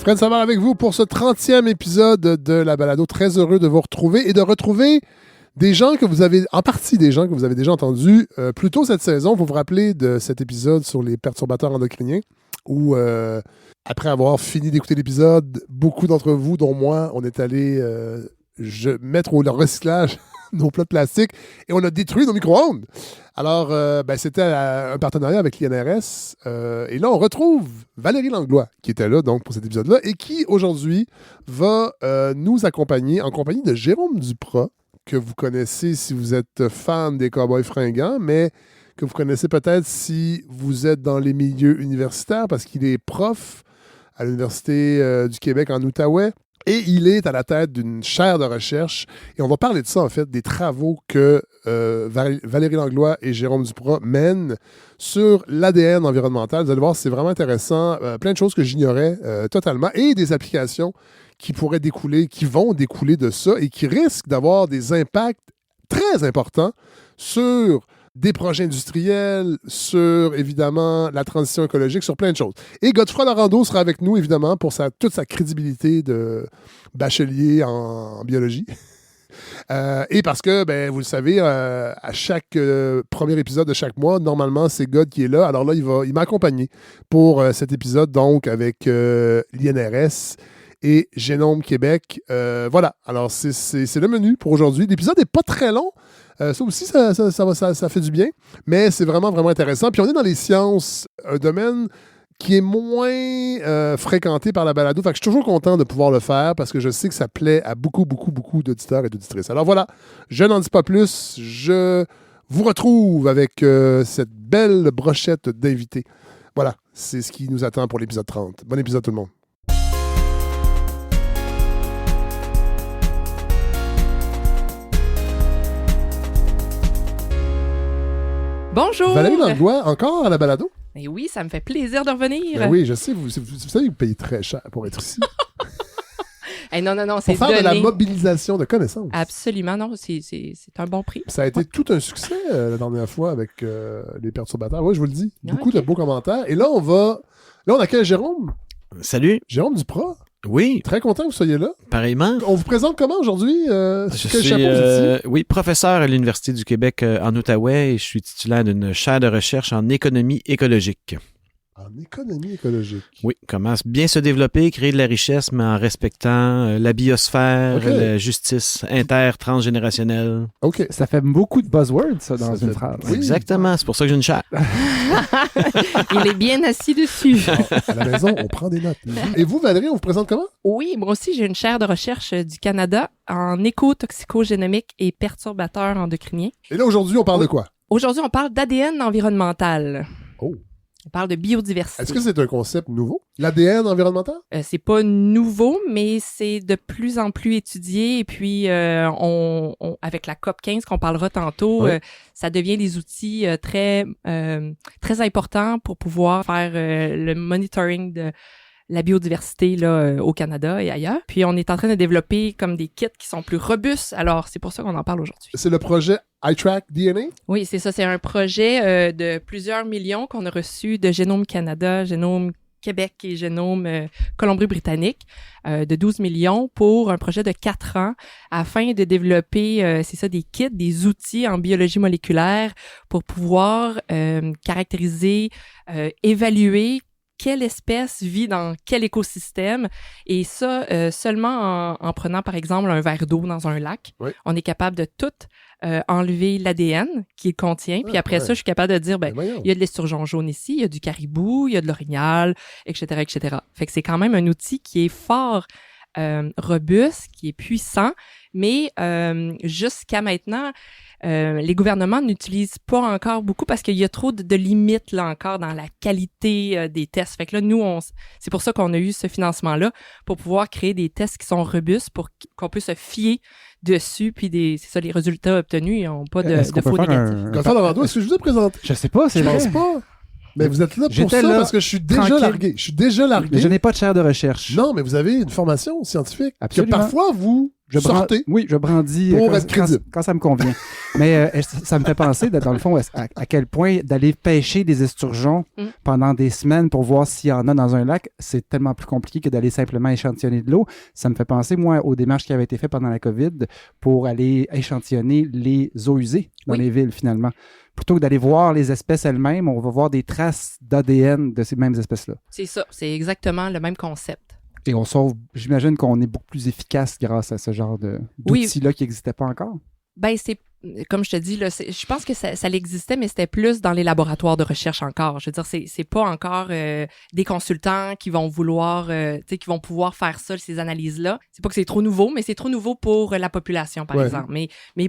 Fred Savard avec vous pour ce 30e épisode de la balado. Très heureux de vous retrouver et de retrouver des gens que vous avez, en partie des gens que vous avez déjà entendus plus tôt cette saison. Vous vous rappelez de cet épisode sur les perturbateurs endocriniens où, après avoir fini d'écouter l'épisode, beaucoup d'entre vous, dont moi, on est allé mettre au recyclage nos plats de plastique et on a détruit nos micro-ondes. Alors, c'était un partenariat avec l'INRS. Et là, on retrouve Valérie Langlois, qui était là donc pour cet épisode-là, et qui, aujourd'hui, va nous accompagner en compagnie de Jérôme Duprat, que vous connaissez si vous êtes fan des Cowboys fringants, mais que vous connaissez peut-être si vous êtes dans les milieux universitaires, parce qu'il est prof à l'Université du Québec en Outaouais. Et il est à la tête d'une chaire de recherche. Et on va parler de ça, en fait, des travaux que Valérie Langlois et Jérôme Duprat mènent sur l'ADN environnemental. Vous allez voir, c'est vraiment intéressant. Plein de choses que j'ignorais totalement. Et des applications qui pourraient découler, qui vont découler de ça et qui risquent d'avoir des impacts très importants sur des projets industriels, sur, évidemment, la transition écologique, sur plein de choses. Et Godefroy Larando sera avec nous, évidemment, pour toute sa crédibilité de bachelier en biologie. Et parce que, vous le savez, à chaque premier épisode de chaque mois, normalement, c'est God qui est là. Alors là, il m'a accompagné pour cet épisode, donc, avec l'INRS et Génome Québec. Voilà. Alors, c'est le menu pour aujourd'hui. L'épisode n'est pas très long. Ça aussi, ça fait du bien, mais c'est vraiment, vraiment intéressant. Puis on est dans les sciences, un domaine qui est moins fréquenté par la balado. Fait que je suis toujours content de pouvoir le faire parce que je sais que ça plaît à beaucoup, beaucoup, beaucoup d'auditeurs et d'auditrices. Alors voilà, je n'en dis pas plus. Je vous retrouve avec cette belle brochette d'invités. Voilà, c'est ce qui nous attend pour l'épisode 30. Bon épisode tout le monde. Bonjour! Valérie Langlois, encore à la balado? Et oui, ça me fait plaisir de revenir. Ben oui, je sais, vous savez, vous payez très cher pour être ici. Hey, non, Pour c'est faire donné. de la mobilisation de connaissances. Absolument, non, c'est un bon prix. Ça a été tout un succès la dernière fois avec les perturbateurs. Oui, je vous le dis. Beaucoup de beaux commentaires. Et là, on accueille Jérôme. Salut. Jérôme Duprat. Oui. Très content que vous soyez là. Pareillement. On vous présente comment aujourd'hui? Je suis oui, professeur à l'Université du Québec en Outaouais et je suis titulaire d'une chaire de recherche en économie écologique. En économie écologique. Oui, comment bien se développer, créer de la richesse, mais en respectant la biosphère, la justice inter-transgénérationnelle. OK. Ça fait beaucoup de buzzwords, ça, dans une phrase. Oui. Exactement, c'est pour ça que j'ai une chaire. Il est bien assis dessus. À la maison, on prend des notes. Et vous, Valérie, on vous présente comment? Oui, moi aussi, j'ai une chaire de recherche du Canada en éco-toxicogénomique et perturbateurs endocriniens. Et là, aujourd'hui, on parle de quoi? Aujourd'hui, on parle d'ADN environnemental. Oh. On parle de biodiversité. Est-ce que c'est un concept nouveau? L'ADN environnemental? C'est pas nouveau, mais c'est de plus en plus étudié. Et puis, avec la COP 15 qu'on parlera tantôt, ça devient des outils très importants pour pouvoir faire le monitoring de la biodiversité là, au Canada et ailleurs. Puis, on est en train de développer comme des kits qui sont plus robustes. Alors, c'est pour ça qu'on en parle aujourd'hui. C'est le projet iTrack DNA? Oui, c'est ça. C'est un projet de plusieurs millions qu'on a reçu de Génome Canada, Génome Québec et Génome Colombie-Britannique de 12 millions pour un projet de 4 ans afin de développer, des kits, des outils en biologie moléculaire pour pouvoir caractériser, évaluer quelle espèce vit dans quel écosystème et ça seulement en prenant par exemple un verre d'eau dans un lac. Oui. On est capable de tout enlever l'ADN qu'il contient. Puis après ça, je suis capable de dire, il y a de l'esturgeon jaune ici, il y a du caribou, il y a de l'orignal, etc., etc. Fait que c'est quand même un outil qui est fort robuste, qui est puissant, mais jusqu'à maintenant, les gouvernements n'utilisent pas encore beaucoup parce qu'il y a trop de limites là encore dans la qualité des tests. Fait que là, nous, c'est pour ça qu'on a eu ce financement-là pour pouvoir créer des tests qui sont robustes pour qu'on puisse se fier dessus, puis les résultats obtenus, ils n'ont pas de faux négatifs. Godefroy Larando, est-ce que je vous ai présenté? Je sais pas, c'est vrai. Je pense pas. Mais vous êtes là pour ça parce que je suis déjà largué. Je suis déjà largué. Mais je n'ai pas de chaire de recherche. Non, mais vous avez une formation scientifique. Absolument. Que parfois, vous Sortez. Oui, je brandis Pour être crédible. quand ça me convient. Mais ça me fait penser, dans le fond, à quel point d'aller pêcher des esturgeons pendant des semaines pour voir s'il y en a dans un lac, c'est tellement plus compliqué que d'aller simplement échantillonner de l'eau. Ça me fait penser, moi, aux démarches qui avaient été faites pendant la COVID pour aller échantillonner les eaux usées dans les villes, finalement. Plutôt que d'aller voir les espèces elles-mêmes, on va voir des traces d'ADN de ces mêmes espèces-là. C'est ça, c'est exactement le même concept. Et on sauve, j'imagine qu'on est beaucoup plus efficace grâce à ce genre d'outils-là qui n'existaient pas encore. Ben, c'est, comme je te dis, là, je pense que ça existait, mais c'était plus dans les laboratoires de recherche encore. Je veux dire, c'est pas encore des consultants qui vont vouloir, qui vont pouvoir faire ça, ces analyses-là. C'est pas que c'est trop nouveau, mais c'est trop nouveau pour la population, par exemple. Mais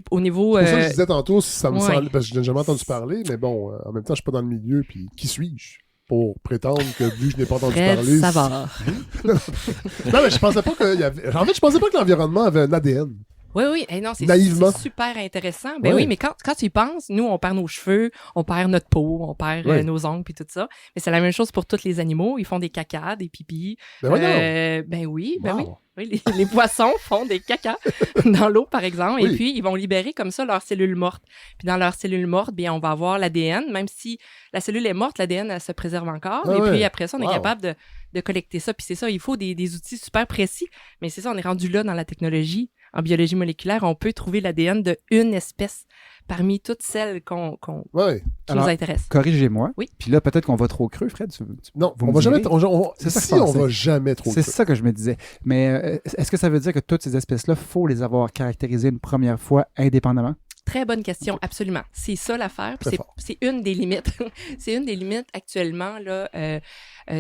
au niveau... C'est pour ça que je disais tantôt, ça me semble, parce que je n'ai jamais entendu C'est- parler, mais bon, en même temps, je suis pas dans le milieu, puis qui suis-je pour prétendre que vu que je n'ai pas entendu Fred parler... Savard. Non, mais je pensais pas qu'il y avait... En fait, je pensais pas que l'environnement avait un ADN. Oui. Non, c'est Naïvement. super intéressant. Ben Ouais. oui, mais quand tu y penses, nous, on perd nos cheveux, on perd notre peau, on perd nos ongles, puis tout ça. Mais c'est la même chose pour tous les animaux. Ils font des cacas, des pipis. Ben voyons. Ben oui, ben Wow. oui. Oui, les poissons font des cacas dans l'eau, par exemple, Oui. et puis ils vont libérer comme ça leurs cellules mortes. Puis dans leurs cellules mortes, bien, on va avoir l'ADN, même si la cellule est morte, l'ADN, elle se préserve encore. Ah et ouais. puis après ça, on est Wow. capable de collecter ça. Puis c'est ça, il faut des outils super précis. Mais c'est ça, on est rendu là dans la technologie. En biologie moléculaire, on peut trouver l'ADN d'une espèce parmi toutes celles qui Ouais. nous Alors, intéressent. Corrigez-moi. Oui. Puis là, peut-être qu'on va trop creux, Fred. Non, Vous on me va jamais... direz. C'est ça que Ici, je on pensais. va jamais trop C'est creux. ça que je me disais. Mais est-ce que ça veut dire que toutes ces espèces-là, faut les avoir caractérisées une première fois indépendamment? Très bonne question, absolument. C'est ça l'affaire. Puis Très fort. c'est une des limites. C'est une des limites actuellement, là.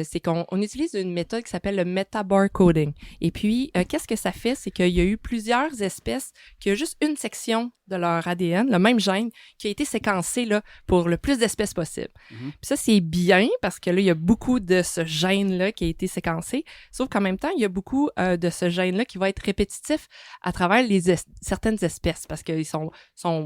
C'est qu'on utilise une méthode qui s'appelle le metabarcoding. Et puis, qu'est-ce que ça fait? C'est qu'il y a eu plusieurs espèces qui ont juste une section de leur ADN, le même gène, qui a été séquencé là, pour le plus d'espèces possible. Puis ça, c'est bien parce que là, il y a beaucoup de ce gène-là qui a été séquencé. Sauf qu'en même temps, il y a beaucoup de ce gène-là qui va être répétitif à travers certaines espèces parce qu'ils sont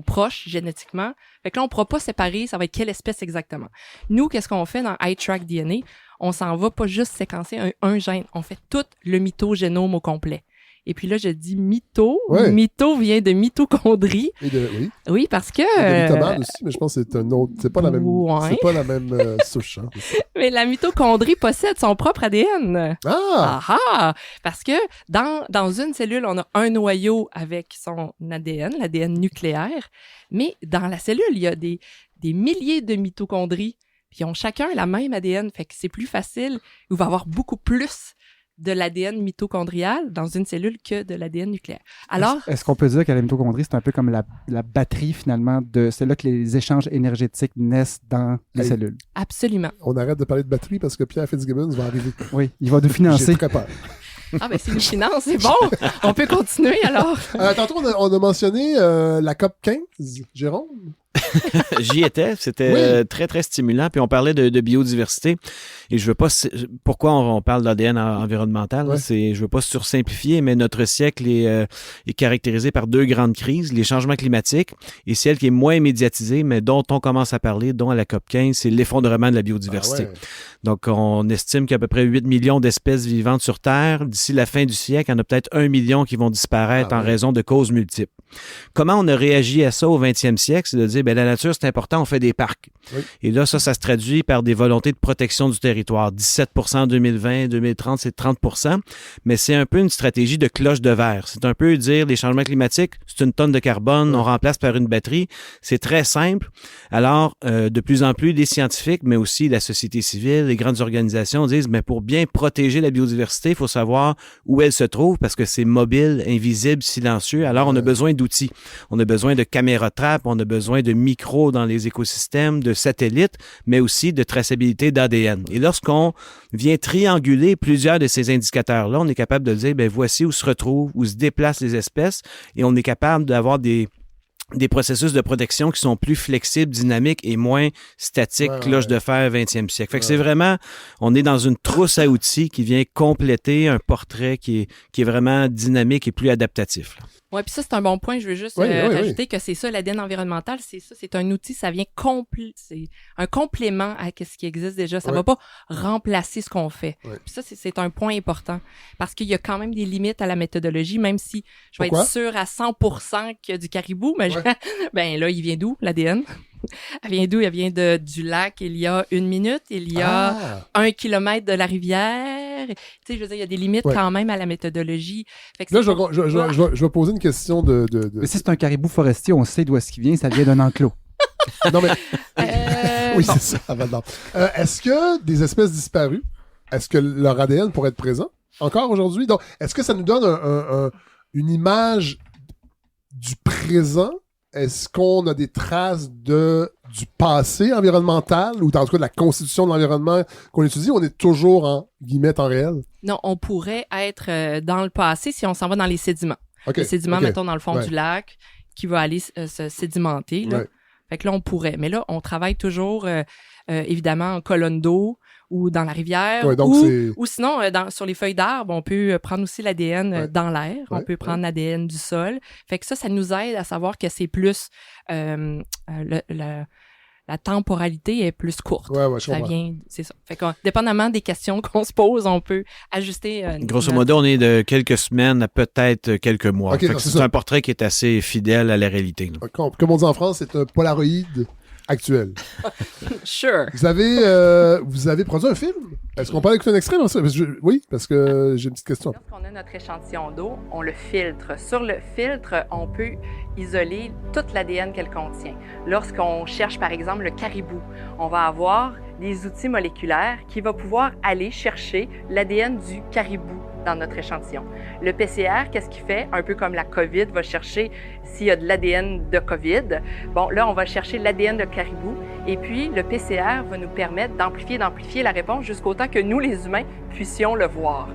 proches génétiquement. Fait que là, on ne pourra pas séparer ça va être quelle espèce exactement. Nous, qu'est-ce qu'on fait dans iTrack DNA? On s'en va pas juste séquencer un gène, on fait tout le mitogénome au complet. Et puis là, je dis mytho. Ouais. Mytho vient de mitochondrie. Oui. Oui, parce que... Il y a des tomates aussi, mais je pense que c'est un autre... C'est pas la même, Ouais. c'est pas la même souche. Hein. Mais la mitochondrie possède son propre ADN. Ah! Ah! Parce que dans une cellule, on a un noyau avec son ADN, l'ADN nucléaire, mais dans la cellule, il y a des milliers de mitochondries, puis ils ont chacun la même ADN, fait que c'est plus facile, il va y avoir beaucoup plus de l'ADN mitochondrial dans une cellule que de l'ADN nucléaire. Alors, Est-ce qu'on peut dire que la mitochondrie, c'est un peu comme la batterie, finalement, c'est là que les échanges énergétiques naissent dans les Hey. cellules? absolument. On arrête de parler de batterie parce que Pierre Fitzgibbons va arriver. Oui, il va nous financer. J'ai très peur. Ah, ben c'est une finance, c'est bon! On peut continuer alors. Tantôt, on a mentionné la COP 15, Jérôme. J'y étais, c'était très, très stimulant. Puis on parlait de biodiversité. Et je veux pas... Pourquoi on parle d'ADN environnemental? Ouais. Je veux pas sursimplifier, mais notre siècle est caractérisé par deux grandes crises, les changements climatiques et celle qui est moins médiatisée, mais dont on commence à parler, dont à la COP 15, c'est l'effondrement de la biodiversité. Ah ouais. Donc, on estime qu'il y a à peu près 8 millions d'espèces vivantes sur Terre. D'ici la fin du siècle, il y en a peut-être 1 million qui vont disparaître en raison de causes multiples. Comment on a réagi à ça au 20e siècle? C'est de dire, la nature, c'est important, on fait des parcs. Oui. Et là, ça se traduit par des volontés de protection du territoire. 17% en 2020, 2030, c'est 30%. Mais c'est un peu une stratégie de cloche de verre. C'est un peu dire, les changements climatiques, c'est une tonne de carbone, on remplace par une batterie. C'est très simple. Alors, de plus en plus, les scientifiques, mais aussi la société civile, les grandes organisations disent, mais pour bien protéger la biodiversité, il faut savoir où elle se trouve parce que c'est mobile, invisible, silencieux. Alors, on a besoin d'outils. On a besoin de caméras trappes, on a besoin de micros dans les écosystèmes, de satellites, mais aussi de traçabilité d'ADN. Et lorsqu'on vient trianguler plusieurs de ces indicateurs-là, on est capable de dire, voici où se retrouvent, où se déplacent les espèces, et on est capable d'avoir des des processus de protection qui sont plus flexibles, dynamiques et moins statiques, cloche de fer 20e siècle. Fait que c'est vraiment, on est dans une trousse à outils qui vient compléter un portrait qui est vraiment dynamique et plus adaptatif. Oui, puis ça, c'est un bon point. Je veux juste rajouter que c'est ça, l'ADN environnemental, c'est ça, c'est un outil, ça vient c'est un complément à ce qui existe déjà. Ça va pas remplacer ce qu'on fait. Ouais. Puis ça, c'est un point important parce qu'il y a quand même des limites à la méthodologie, même si je vais être sûre à 100% qu'il y a du caribou, mais ben là, il vient d'où, l'ADN? Elle vient d'où? Elle vient du lac il y a 1 minute, il y a 1 kilomètre de la rivière. Tu sais, je veux dire, il y a des limites quand même à la méthodologie. Fait que là, je vais poser une question de... Mais si c'est un caribou forestier, on sait d'où est-ce qu'il vient, ça vient d'un enclos. Non, mais... oui, c'est ça, à Val-d'Or. Est-ce que des espèces disparues, est-ce que leur ADN pourrait être présent encore aujourd'hui? Donc, est-ce que ça nous donne une image du présent? Est-ce qu'on a des traces du passé environnemental ou en tout cas de la constitution de l'environnement qu'on étudie ou on est toujours en guillemets temps réel? Non, on pourrait être dans le passé si on s'en va dans les sédiments. Les sédiments, mettons, dans le fond du lac qui va aller se sédimenter. Là. Fait que là, on pourrait. Mais là, on travaille toujours évidemment en colonne d'eau ou dans la rivière, ou sinon, sur les feuilles d'arbres, on peut prendre aussi l'ADN dans l'air, on peut prendre l'ADN du sol. Fait que ça nous aide à savoir que c'est plus... la temporalité est plus courte. Ça vient, c'est ça. Fait que, dépendamment des questions qu'on se pose, on peut ajuster. Grosso modo, on est de quelques semaines à peut-être quelques mois. C'est un portrait qui est assez fidèle à la réalité. Comme on dit en France, c'est un Polaroid actuel. Sure. Vous avez produit un film? Est-ce qu'on peut écouter un extrait? Oui, parce que j'ai une petite question. Lorsqu'on a notre échantillon d'eau, on le filtre. Sur le filtre, on peut isoler toute l'ADN qu'elle contient. Lorsqu'on cherche, par exemple, le caribou, on va avoir des outils moléculaires qui vont pouvoir aller chercher l'ADN du caribou dans notre échantillon. Le PCR, qu'est-ce qu'il fait? Un peu comme la COVID va chercher s'il y a de l'ADN de COVID. Bon, là, on va chercher l'ADN de caribou et puis le PCR va nous permettre d'amplifier la réponse jusqu'au temps que nous, les humains, puissions le voir.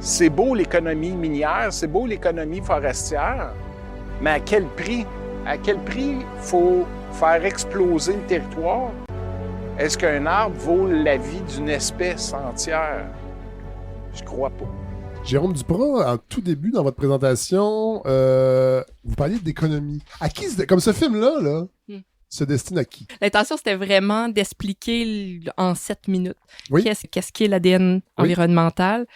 C'est beau l'économie minière, c'est beau l'économie forestière, mais à quel prix? À quel prix faut faire exploser le territoire? Est-ce qu'un arbre vaut la vie d'une espèce entière? Je crois pas. Jérôme Duprat, en tout début dans votre présentation, vous parliez d'économie. À qui, comme ce film-là, se destine à qui? L'intention, c'était vraiment d'expliquer en 7 minutes qu'est-ce qu'est l'ADN environnemental,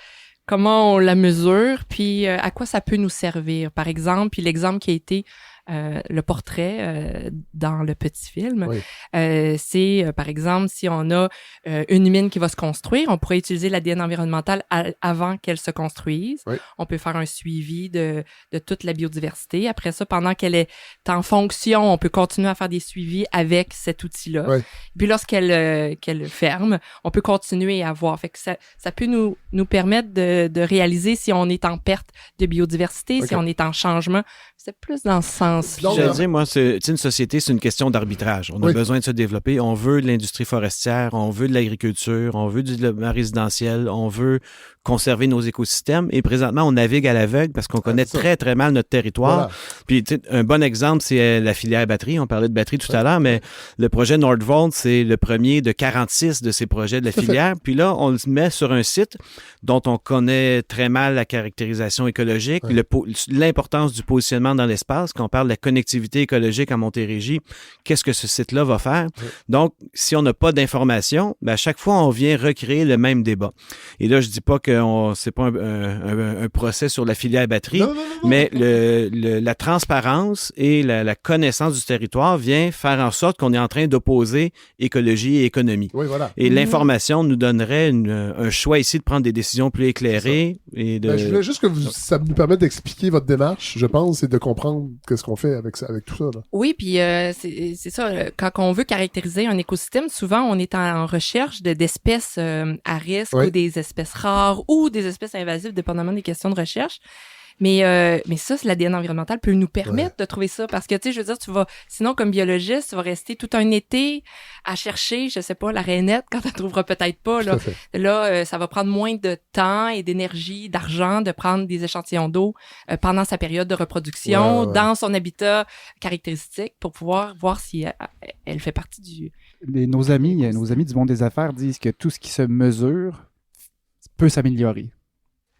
comment on la mesure, puis à quoi ça peut nous servir. Par exemple, puis l'exemple qui a été le portrait dans le petit film, c'est par exemple si on a une mine qui va se construire, on pourrait utiliser l'ADN environnemental avant qu'elle se construise. On peut faire un suivi de toute la biodiversité. Après ça, pendant qu'elle est en fonction, on peut continuer à faire des suivis avec cet outil-là. Puis lorsqu'elle ferme, on peut continuer à voir. Fait que ça peut nous permettre de réaliser si on est en perte de biodiversité, si on est en changement. C'est plus dans ce sens. Je veux dire, moi, une société, c'est une question d'arbitrage. On a besoin de se développer. On veut de l'industrie forestière, on veut de l'agriculture, on veut du développement résidentiel, on veut conserver nos écosystèmes. Et présentement, on navigue à l'aveugle parce qu'on connaît très, très mal notre territoire. Puis, un bon exemple, c'est la filière batterie. On parlait de batterie tout à l'heure, mais le projet Nordvolt, c'est le premier de 46 de ces projets de la filière. Puis là, on le met sur un site dont on connaît très mal la caractérisation écologique, l'importance du positionnement dans l'espace. Quand on parle de la connectivité écologique à Montérégie, qu'est-ce que ce site-là va faire? Donc, si on n'a pas d'informations, à chaque fois, on vient recréer le même débat. Et là, je dis pas que c'est pas un procès sur la filière batterie, mais la transparence et la connaissance du territoire vient faire en sorte qu'on est en train d'opposer écologie et économie. Et l'information nous donnerait un choix ici de prendre des décisions plus éclairées. Je voulais juste que ça nous permette d'expliquer votre démarche, je pense, et de comprendre qu'est-ce qu'on fait avec tout ça. Oui, puis c'est ça. Quand on veut caractériser un écosystème, souvent, on est en recherche d'espèces à risque ou des espèces rares ou des espèces invasives, dépendamment des questions de recherche. Mais ça, l'ADN environnemental peut nous permettre de trouver ça. Parce que, tu sais, je veux dire, sinon, comme biologiste, tu vas rester tout un été à chercher, je sais pas, la rainette quand tu la trouveras peut-être pas. Là, ça va prendre moins de temps et d'énergie, d'argent de prendre des échantillons d'eau pendant sa période de reproduction, dans son habitat caractéristique pour pouvoir voir si elle fait partie du... Nos amis du monde des affaires disent que tout ce qui se mesure peut s'améliorer.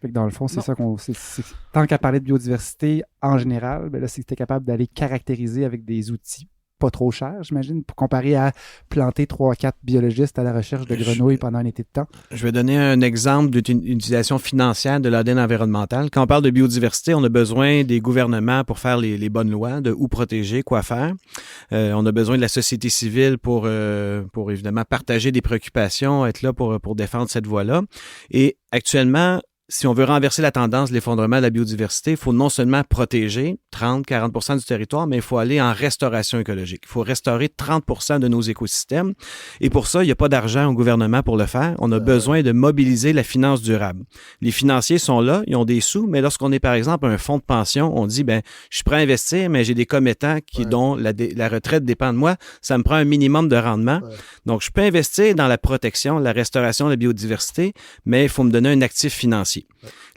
Fait que dans le fond, c'est ça qu'on... tant qu'à parler de biodiversité en général, ben là, c'est que tu es capable d'aller caractériser avec des outils pas trop chers, j'imagine, pour comparer à planter 3-4 biologistes à la recherche de grenouilles pendant un été de temps. Je vais donner un exemple d'utilisation financière de l'ADN environnemental. Quand on parle de biodiversité, on a besoin des gouvernements pour faire les bonnes lois, de où protéger, quoi faire. On a besoin de la société civile pour évidemment partager des préoccupations, être là pour défendre cette voie-là. Et actuellement, si on veut renverser la tendance de l'effondrement de la biodiversité, il faut non seulement protéger 30-40% du territoire, mais il faut aller en restauration écologique. Il faut restaurer 30% de nos écosystèmes. Et pour ça, il n'y a pas d'argent au gouvernement pour le faire. On a besoin de mobiliser la finance durable. Les financiers sont là, ils ont des sous, mais lorsqu'on est, par exemple, un fonds de pension, on dit, je suis prêt à investir, mais j'ai des commettants dont la retraite dépend de moi. Ça me prend un minimum de rendement. Donc, je peux investir dans la protection, la restauration de la biodiversité, mais il faut me donner un actif financier.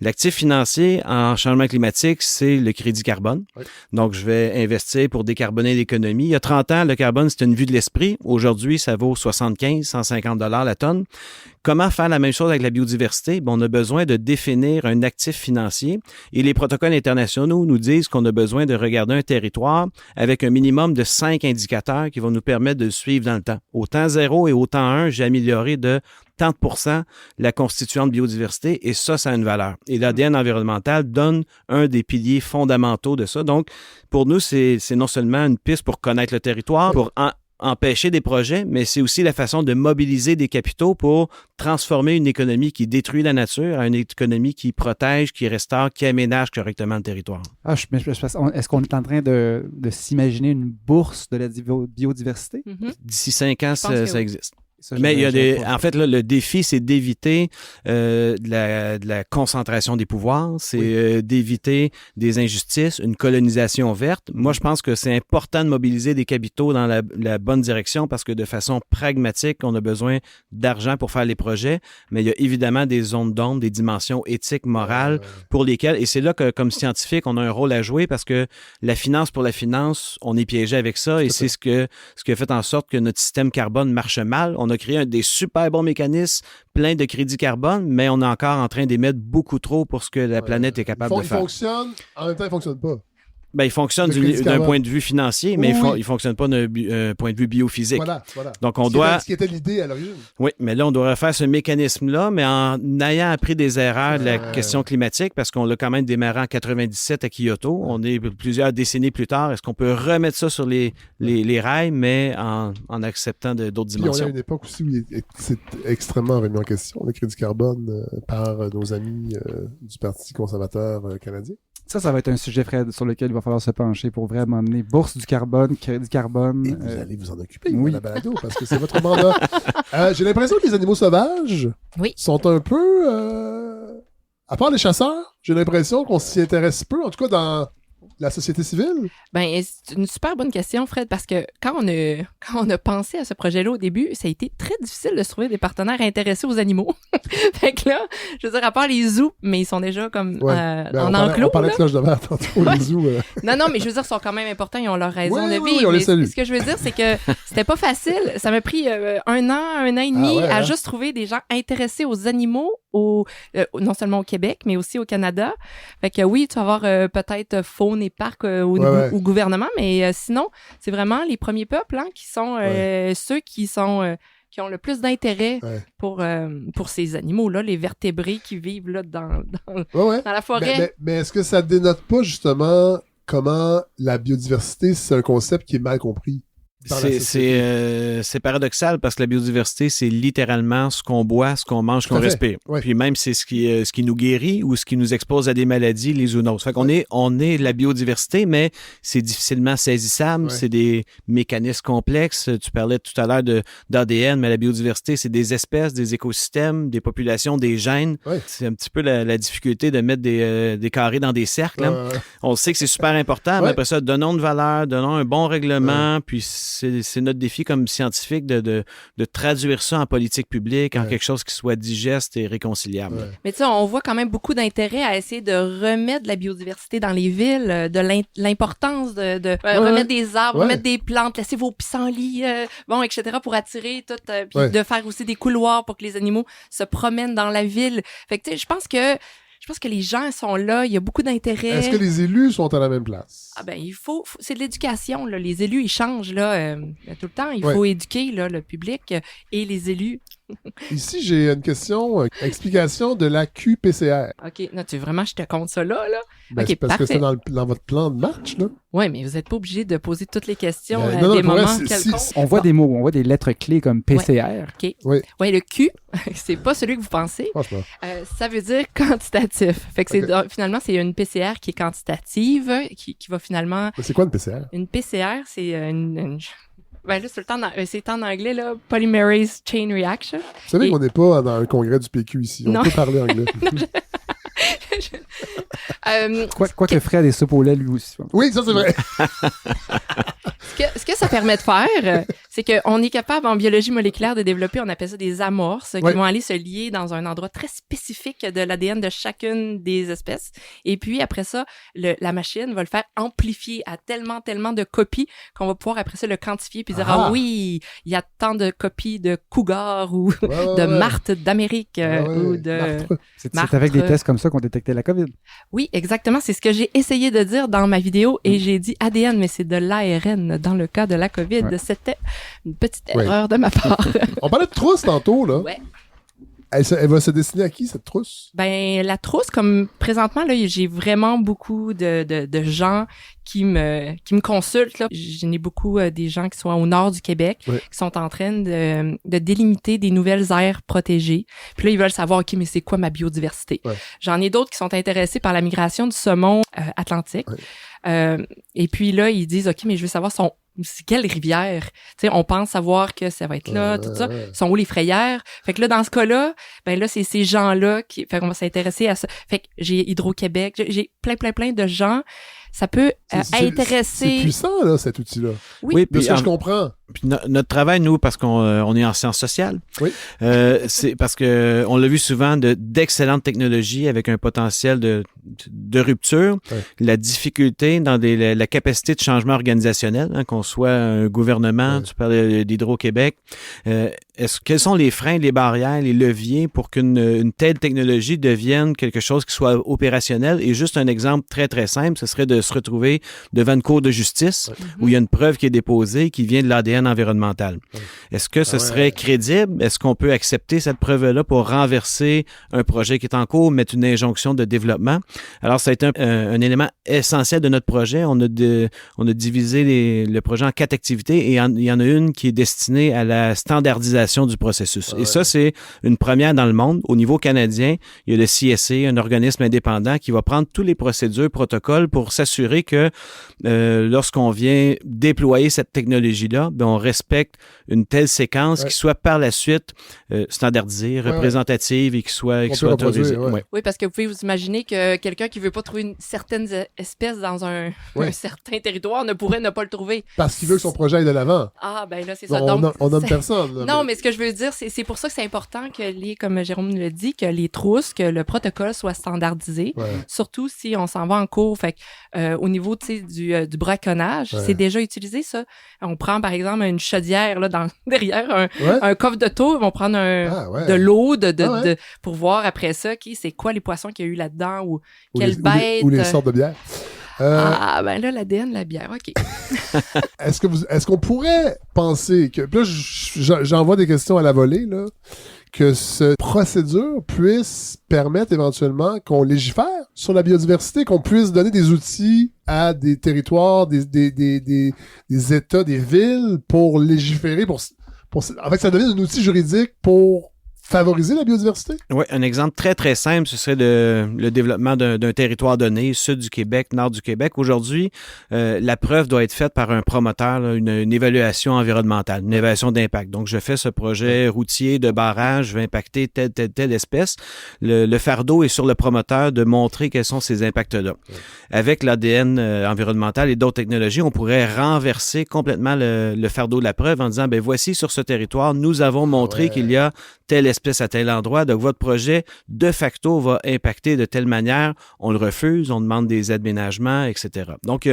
L'actif financier en changement climatique, c'est le crédit carbone. Donc, je vais investir pour décarboner l'économie. Il y a 30 ans, le carbone, c'était une vue de l'esprit. Aujourd'hui, ça vaut 75-150 $ la tonne. Comment faire la même chose avec la biodiversité? On a besoin de définir un actif financier et les protocoles internationaux nous disent qu'on a besoin de regarder un territoire avec un minimum de 5 indicateurs qui vont nous permettre de le suivre dans le temps. Au temps 0 et au temps 1, j'ai amélioré de 30% la constituante biodiversité et ça a une valeur. Et l'ADN environnemental donne un des piliers fondamentaux de ça. Donc, pour nous, c'est non seulement une piste pour connaître le territoire, pour empêcher des projets, mais c'est aussi la façon de mobiliser des capitaux pour transformer une économie qui détruit la nature à une économie qui protège, qui restaure, qui aménage correctement le territoire. Est-ce qu'on est en train de s'imaginer une bourse de la biodiversité? D'ici 5 ans, ça existe. Mais il y a en fait, là, le défi, c'est d'éviter de la concentration des pouvoirs, c'est d'éviter des injustices, une colonisation verte. Moi, je pense que c'est important de mobiliser des capitaux dans la bonne direction parce que de façon pragmatique, on a besoin d'argent pour faire les projets, mais il y a évidemment des zones d'ombre, des dimensions éthiques, morales pour lesquelles, et c'est là que, comme scientifique, on a un rôle à jouer parce que la finance pour la finance, on est piégé avec ça et c'est ce qui a fait en sorte que notre système carbone marche mal. On a créé des super bons mécanismes, plein de crédits carbone, mais on est encore en train d'émettre beaucoup trop pour ce que la planète est capable de faire. Il fonctionne, en même temps, il ne fonctionne pas. Il fonctionne d'un point de vue financier, mais il ne fonctionne pas d'un point de vue biophysique. Voilà. Donc, ce qui était l'idée à l'origine. Oui, mais là, on doit refaire ce mécanisme-là, mais en ayant appris des erreurs de la question climatique, parce qu'on l'a quand même démarré en 97 à Kyoto. On est plusieurs décennies plus tard. Est-ce qu'on peut remettre ça sur les rails, mais en acceptant d'autres dimensions? On est à une époque aussi où c'est extrêmement remis en question, le crédit carbone, par nos amis du Parti conservateur canadien. Ça va être un sujet, Fred, sur lequel il va falloir se pencher pour vraiment mener bourse du carbone, crédit carbone. Et vous allez vous en occuper, la balado, parce que c'est votre mandat. J'ai l'impression que les animaux sauvages sont un peu... à part les chasseurs, j'ai l'impression qu'on s'y intéresse peu, en tout cas dans la société civile. C'est une super bonne question, Fred, parce que quand on a pensé à ce projet-là au début, ça a été très difficile de se trouver des partenaires intéressés aux animaux. Fait que là, je veux dire, à part les zoos, mais ils sont déjà comme en enclos. On parlait de cloche de verre tantôt, les zoos. Non, mais je veux dire, ils sont quand même importants, ils ont leur raison de vivre. Oui, on les salue. Ce que je veux dire, c'est que c'était pas facile. Ça m'a pris un an et demi à juste trouver des gens intéressés aux animaux, non seulement au Québec, mais aussi au Canada. Fait que oui, tu vas avoir peut-être faune et parc au gouvernement, mais sinon, c'est vraiment les premiers peuples qui sont ceux qui ont le plus d'intérêt pour ces animaux-là, les vertébrés qui vivent là, dans la forêt. Mais est-ce que ça dénote pas justement comment la biodiversité, c'est un concept qui est mal compris dans la société. C'est paradoxal parce que la biodiversité, c'est littéralement ce qu'on boit, ce qu'on mange, ce qu'on respire. Ouais. Puis même, c'est ce qui nous guérit ou ce qui nous expose à des maladies, les unes autres. Fait qu'on on est la biodiversité, mais c'est difficilement saisissable. Ouais. C'est des mécanismes complexes. Tu parlais tout à l'heure d'ADN, mais la biodiversité, c'est des espèces, des écosystèmes, des populations, des gènes. Ouais. C'est un petit peu la difficulté de mettre des carrés dans des cercles. Hein. On sait que c'est super important, mais après ça, donnons une valeur, donnons un bon règlement, puis c'est notre défi comme scientifique de traduire ça en politique publique, en quelque chose qui soit digeste et réconciliable. Ouais. Mais tu sais, on voit quand même beaucoup d'intérêt à essayer de remettre de la biodiversité dans les villes, de l'importance de remettre des arbres, remettre des plantes, laisser vos pissenlits, etc., pour attirer tout, puis de faire aussi des couloirs pour que les animaux se promènent dans la ville. Fait que tu sais, je pense que les gens sont là, il y a beaucoup d'intérêt. Est-ce que les élus sont à la même place? Ah ben, c'est de l'éducation, là. Les élus, ils changent, là, tout le temps. Il faut éduquer, là, le public et les élus. Ici, j'ai une question, explication de la QPCR. OK. Non, tu veux vraiment, je te compte ça là? Ben, OK, c'est parce parfait. que c'est dans votre plan de match, là. Oui, mais vous n'êtes pas obligé de poser toutes les questions Ben, à non, des pour vrai, moments si- quelconques. On voit des mots, on voit des lettres clés comme PCR. OK. Oui. Ouais, le Q, c'est pas celui que vous pensez. Franchement. Ça veut dire quantitatif. Fait que finalement, c'est une PCR qui est quantitative, qui va finalement... Mais c'est quoi une PCR? Une PCR, c'est ben là, c'est en anglais, là, Polymerase Chain Reaction. Vous savez qu'on n'est pas dans un congrès du PQ ici. On Non. peut parler anglais. Quoique Fred est soupe au lait lui aussi. Oui, ça c'est vrai. Ce que ça permet de faire, c'est qu'on est capable en biologie moléculaire de développer, on appelle ça des amorces, qui vont aller se lier dans un endroit très spécifique de l'ADN de chacune des espèces. Et puis après ça, la machine va le faire amplifier à tellement de copies qu'on va pouvoir après ça le quantifier puis dire ah oui, il y a tant de copies de cougar ou de martres d'Amérique ou de C'est avec des tests comme ça qu'on détectait la COVID. Oui, exactement. C'est ce que j'ai essayé de dire dans ma vidéo et j'ai dit ADN, mais c'est de l'ARN dans le cas de la COVID. Ouais. C'était une petite erreur de ma part. On parlait de trousse tantôt, là. Ouais. Elle va se destiner à qui, cette trousse? Ben, la trousse, comme présentement, là, j'ai vraiment beaucoup de gens qui me consultent, là. J'en ai beaucoup des gens qui sont au nord du Québec, qui sont en train de délimiter des nouvelles aires protégées. Puis là, ils veulent savoir, OK, mais c'est quoi ma biodiversité? Ouais. J'en ai d'autres qui sont intéressés par la migration du saumon atlantique. Ouais. Et puis là, ils disent, OK, mais je veux savoir c'est quelle rivière? Tu sais, on pense savoir que ça va être là, tout ça. Sont où les frayères? Fait que là, dans ce cas-là, ben là, c'est ces gens-là fait qu'on va s'intéresser à ça. Fait que j'ai Hydro-Québec, j'ai plein de gens. Ça peut intéresser... C'est puissant, là, cet outil-là. Oui, de ce que je comprends. Puis notre travail, nous, parce qu'on est en sciences sociales, c'est parce que on l'a vu souvent d'excellentes technologies avec un potentiel de rupture, la difficulté dans la capacité de changement organisationnel, hein, qu'on soit un gouvernement, tu parlais d'Hydro-Québec. Quels sont les freins, les barrières, les leviers pour qu'une telle technologie devienne quelque chose qui soit opérationnel? Et juste un exemple très, très simple, ce serait de se retrouver devant une cour de justice où il y a une preuve qui est déposée qui vient de l'ADN environnemental. Est-ce que ce serait crédible? Est-ce qu'on peut accepter cette preuve-là pour renverser un projet qui est en cours, mettre une injonction de développement? Alors, ça a été un élément essentiel de notre projet. On a divisé le projet en 4 activités et il y en a une qui est destinée à la standardisation du processus. Et ça, c'est une première dans le monde. Au niveau canadien, il y a le CSA, un organisme indépendant qui va prendre toutes les procédures, protocoles pour s'assurer que lorsqu'on vient déployer cette technologie-là, ben, on respecte une telle séquence qui soit par la suite standardisée, représentative et qui soit autorisée. Oui, parce que vous pouvez vous imaginer que quelqu'un qui veut pas trouver une certaine espèce dans un certain territoire ne pourrait ne pas le trouver. Parce qu'il veut que son projet aille de l'avant. Ah, ben là, c'est ça. Donc, on nomme personne. Non, mais ce que je veux dire, c'est pour ça que c'est important que comme Jérôme le dit, que les trousses, que le protocole soit standardisé. Surtout si on s'en va en cours. Fait que, au niveau, tu sais, du braconnage, c'est déjà utilisé, ça. On prend, par exemple, une chaudière, là, derrière un coffre d'auto. Ils vont prendre de l'eau pour voir après ça, c'est quoi les poissons qu'il y a eu là-dedans ou quelle bête. Ou les sortes de bière. Ben là, l'ADN, la bière, OK. Est-ce qu'on pourrait penser que... Là, j'envoie des questions à la volée, là. que cette procédure puisse permettre éventuellement qu'on légifère sur la biodiversité, qu'on puisse donner des outils à des territoires, des États, des villes pour légiférer, en fait, ça devient un outil juridique pour favoriser la biodiversité? Oui, un exemple très, très simple, ce serait le développement d'un territoire donné, sud du Québec, nord du Québec. Aujourd'hui, la preuve doit être faite par un promoteur, là, une évaluation environnementale, une évaluation d'impact. Donc, je fais ce projet routier de barrage, je vais impacter telle espèce. Le fardeau est sur le promoteur de montrer quels sont ces impacts-là. Avec l'ADN environnemental et d'autres technologies, on pourrait renverser complètement le fardeau de la preuve en disant, ben voici sur ce territoire, nous avons montré qu'il y a telle espèce à tel endroit, donc votre projet, de facto, va impacter de telle manière, on le refuse, on demande des aides-ménagements, etc. Donc,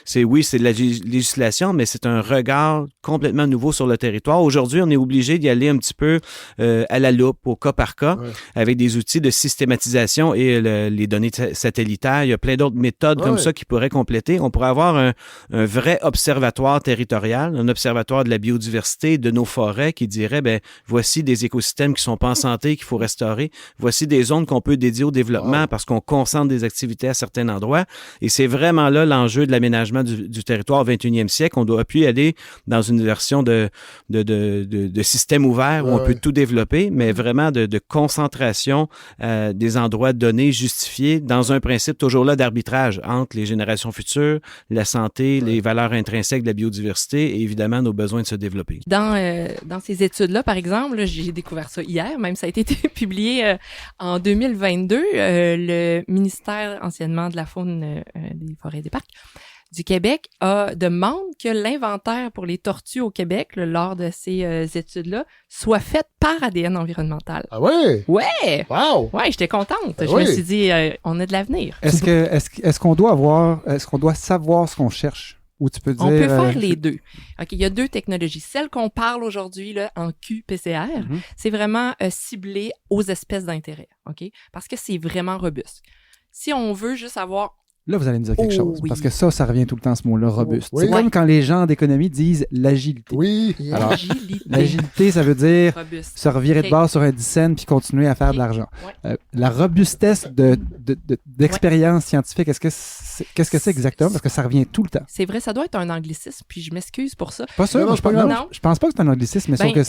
c'est de la législation, mais c'est un regard complètement nouveau sur le territoire. Aujourd'hui, on est obligé d'y aller un petit peu à la loupe, au cas par cas, avec des outils de systématisation et les données satellitaires. Il y a plein d'autres méthodes comme ça qui pourraient compléter. On pourrait avoir un vrai observatoire territorial, un observatoire de la biodiversité, de nos forêts, qui dirait, ben voici des écosystèmes qui sont pas en santé, qu'il faut restaurer. Voici des zones qu'on peut dédier au développement parce qu'on concentre des activités à certains endroits. Et c'est vraiment là l'enjeu de l'aménagement du territoire au 21e siècle. On doit plus aller dans une version de système ouvert où on peut tout développer, mais vraiment de concentration des endroits donnés, justifiés, dans un principe toujours là d'arbitrage entre les générations futures, la santé, les valeurs intrinsèques de la biodiversité et évidemment nos besoins de se développer. Dans ces études-là, par exemple, j'ai découvert ça hier, même ça a été publié en 2022. Le ministère anciennement de la faune, des forêts et des parcs du Québec demande que l'inventaire pour les tortues au Québec, lors de ces études-là, soit fait par ADN environnemental. Ah ouais? Ouais! Wow! Ouais, j'étais contente. Je me suis dit, on a de l'avenir. Est-ce qu'on doit savoir ce qu'on cherche? Ou tu peux dire, on peut faire les deux. OK, il y a deux technologies. Celle qu'on parle aujourd'hui là, en QPCR, c'est vraiment ciblé aux espèces d'intérêt, OK? Parce que c'est vraiment robuste. Si on veut juste avoir... Là, vous allez me dire quelque chose. Oui. Parce que ça revient tout le temps, ce mot-là, robuste. Oui. C'est comme quand les gens d'économie disent l'agilité. Oui. Alors, L'agilité. L'agilité, ça veut dire Robuste. se revirer de bord sur un 10 cents puis continuer à faire de l'argent. Ouais. La robustesse d'expérience scientifique, qu'est-ce que c'est exactement? Parce que ça revient tout le temps. C'est vrai, ça doit être un anglicisme, puis je m'excuse pour ça. Pas sûr, Non, c'est pas grave. non. Je pense pas que c'est un anglicisme, mais sauf que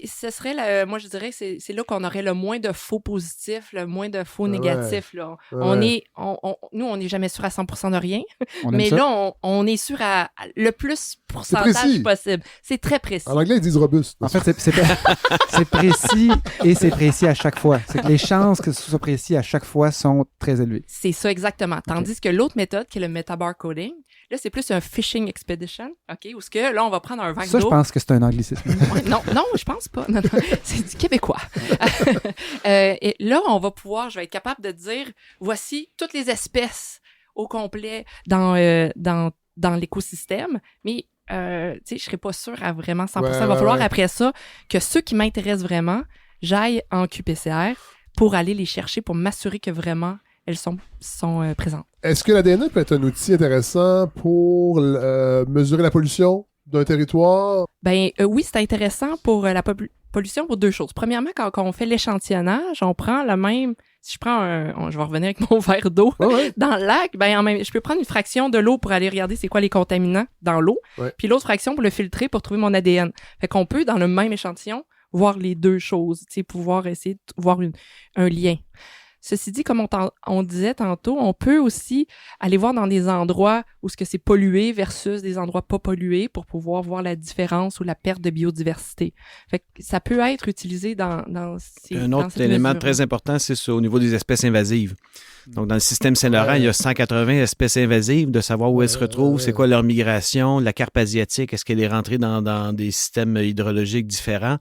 ce serait, moi je dirais que c'est là qu'on aurait le moins de faux positifs, le moins de faux négatifs. Là. Nous, on n'est jamais sûr à 100% de rien, on aime mais ça. là, on est sûr à le plus pourcentage possible. C'est très précis. En anglais, ils disent robuste. En fait, c'est précis et c'est précis à chaque fois. C'est que les chances que ce soit précis à chaque fois sont très élevées. C'est ça exactement. Tandis que l'autre méthode, qui est le metabar coding, là, c'est plus un fishing expedition, OK, où ce que là, on va prendre un vague Ça, je d'eau. pense que c'est un anglicisme. Ouais, non, je pense pas. Non, c'est du québécois. Et là, on va pouvoir, je vais être capable de dire, voici toutes les espèces au complet dans l'écosystème, mais tu sais, je serais pas sûre à vraiment 100%. Il va falloir après ça que ceux qui m'intéressent vraiment, j'aille en QPCR pour aller les chercher, pour m'assurer que vraiment elles sont présentes. Est-ce que l'ADN peut être un outil intéressant pour mesurer la pollution d'un territoire? Ben oui, c'est intéressant pour la pollution pour deux choses. Premièrement, quand on fait l'échantillonnage, on prend le même... Si je prends je vais revenir avec mon verre d'eau dans le lac, ben je peux prendre une fraction de l'eau pour aller regarder c'est quoi les contaminants dans l'eau, puis l'autre fraction pour le filtrer pour trouver mon ADN. Fait qu'on peut, dans le même échantillon, voir les deux choses, tu sais, pouvoir essayer de voir un lien. Ceci dit, comme on disait tantôt, on peut aussi aller voir dans des endroits où ce que c'est pollué versus des endroits pas pollués pour pouvoir voir la différence ou la perte de biodiversité. Fait que ça peut être utilisé dans ces Un autre élément très important, c'est au niveau des espèces invasives. Donc, dans le système Saint-Laurent, il y a 180 espèces invasives, de savoir où elles se retrouvent, c'est quoi leur migration, la carpe asiatique, est-ce qu'elle est rentrée dans des systèmes hydrologiques différents.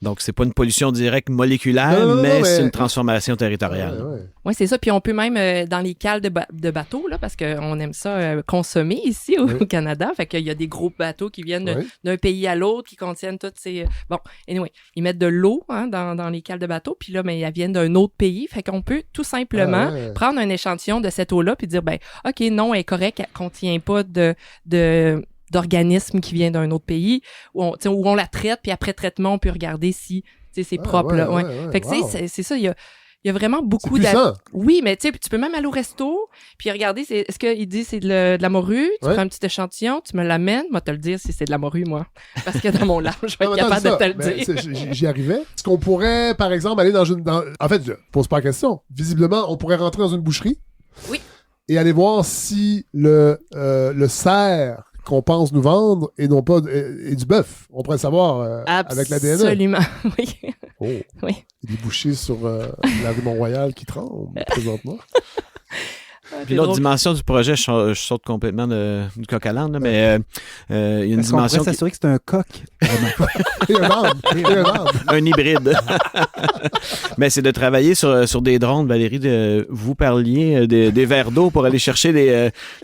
Donc, c'est pas une pollution directe moléculaire, mais c'est une transformation territoriale. Oui, c'est ça. Puis on peut même, dans les cales de bateaux, là, parce qu'on aime ça consommer ici au Canada, fait qu'il y a des gros bateaux qui viennent d'un pays à l'autre, qui contiennent toutes ces... Bon, anyway, ils mettent de l'eau dans les cales de bateaux, puis là, elles viennent d'un autre pays, fait qu'on peut tout simplement prendre un échantillon de cette eau-là, puis dire, ben, OK, non, elle est correcte, elle contient pas d'organismes qui viennent d'un autre pays, où on la traite, puis après traitement, on peut regarder si Tu sais, c'est propre, là. Ouais. Fait que, tu sais, c'est ça, il y a vraiment beaucoup de... Oui, mais tu sais, tu peux même aller au resto, puis regarder, est-ce qu'il dit c'est de la morue, tu prends un petit échantillon, tu me l'amènes, moi te le dire si c'est de la morue, moi. Parce que dans mon large, je vais être capable de te le dire. J'y arrivais. Est-ce qu'on pourrait, par exemple, aller en fait, je pose pas la question. Visiblement, on pourrait rentrer dans une boucherie. Oui. Et aller voir si le cerf qu'on pense nous vendre et non pas et du bœuf. On pourrait le savoir avec l'ADN. Absolument, oui. Oh. Oui. Il y a des bouchers sur la rue Mont-Royal qui tremblent présentement. Puis l'autre dimension du projet, je saute complètement du coq à l'âne, mais il y a une dimension. On pourrait s'assurer que c'est un coq. Et un âne. Un hybride. Mais c'est de travailler sur des drones. Valérie, vous parliez des verres d'eau pour aller chercher